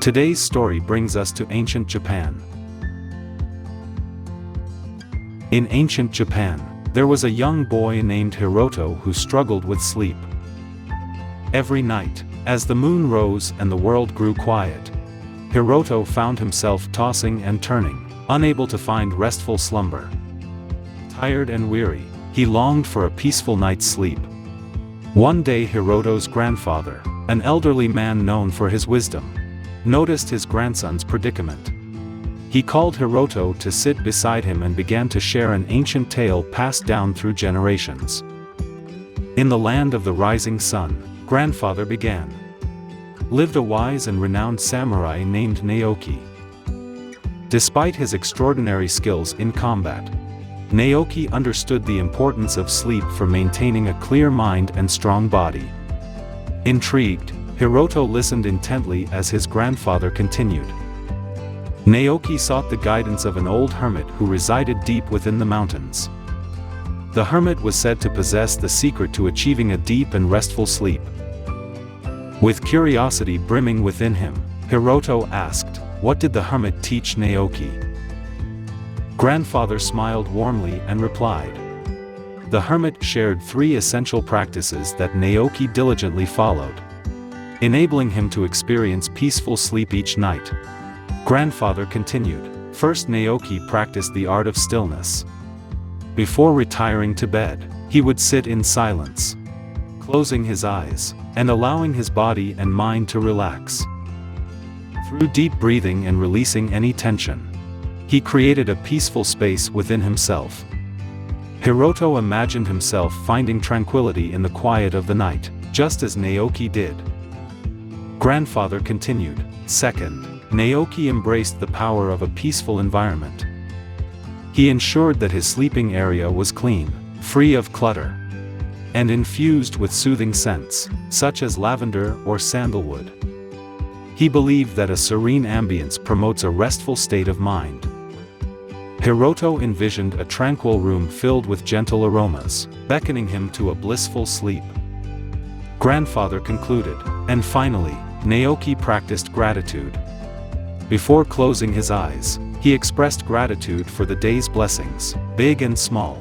Today's story brings us to ancient Japan. In ancient Japan, there was a young boy named Hiroto who struggled with sleep. Every night, as the moon rose and the world grew quiet, Hiroto found himself tossing and turning, unable to find restful slumber. Tired and weary, he longed for a peaceful night's sleep. One day Hiroto's grandfather, an elderly man known for his wisdom, noticed his grandson's predicament. He called Hiroto to sit beside him and began to share an ancient tale passed down through generations. In the land of the rising sun, grandfather began, lived a wise and renowned samurai named Naoki. Despite his extraordinary skills in combat, Naoki understood the importance of sleep for maintaining a clear mind and strong body. Intrigued, Hiroto listened intently as his grandfather continued. Naoki sought the guidance of an old hermit who resided deep within the mountains. The hermit was said to possess the secret to achieving a deep and restful sleep. With curiosity brimming within him, Hiroto asked, "What did the hermit teach Naoki?" Grandfather smiled warmly and replied. The hermit shared 3 essential practices that Naoki diligently followed, enabling him to experience peaceful sleep each night. Grandfather continued. First, Naoki practiced the art of stillness. Before retiring to bed, he would sit in silence, closing his eyes, and allowing his body and mind to relax. Through deep breathing and releasing any tension, he created a peaceful space within himself. Hiroto imagined himself finding tranquility in the quiet of the night, just as Naoki did. Grandfather continued. Second, Naoki embraced the power of a peaceful environment. He ensured that his sleeping area was clean, free of clutter, and infused with soothing scents, such as lavender or sandalwood. He believed that a serene ambience promotes a restful state of mind. Hiroto envisioned a tranquil room filled with gentle aromas, beckoning him to a blissful sleep. Grandfather concluded. And finally, Naoki practiced gratitude. Before closing his eyes, he expressed gratitude for the day's blessings, big and small.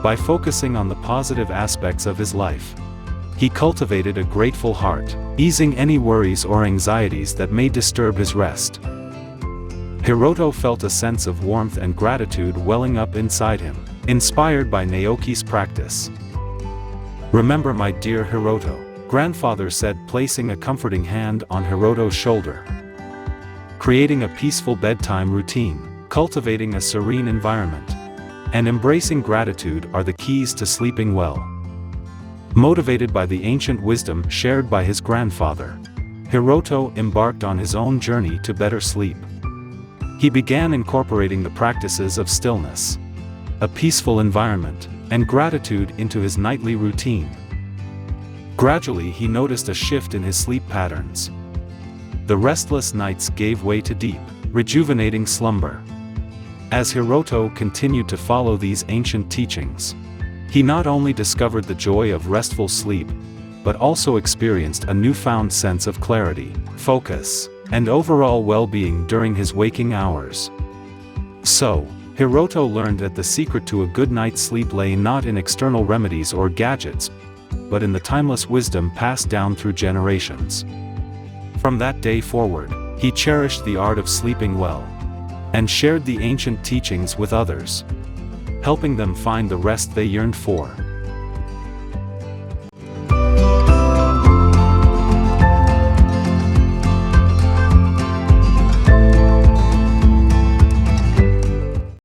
By focusing on the positive aspects of his life, he cultivated a grateful heart, easing any worries or anxieties that may disturb his rest. Hiroto felt a sense of warmth and gratitude welling up inside him, inspired by Naoki's practice. Remember, my dear Hiroto, grandfather said, placing a comforting hand on Hiroto's shoulder. Creating a peaceful bedtime routine, cultivating a serene environment, and embracing gratitude are the keys to sleeping well. Motivated by the ancient wisdom shared by his grandfather, Hiroto embarked on his own journey to better sleep. He began incorporating the practices of stillness, a peaceful environment, and gratitude into his nightly routine. Gradually he noticed a shift in his sleep patterns. The restless nights gave way to deep, rejuvenating slumber. As Hiroto continued to follow these ancient teachings, he not only discovered the joy of restful sleep, but also experienced a newfound sense of clarity, focus, and overall well-being during his waking hours. So, Hiroto learned that the secret to a good night's sleep lay not in external remedies or gadgets, but in the timeless wisdom passed down through generations. From that day forward, he cherished the art of sleeping well, and shared the ancient teachings with others, helping them find the rest they yearned for.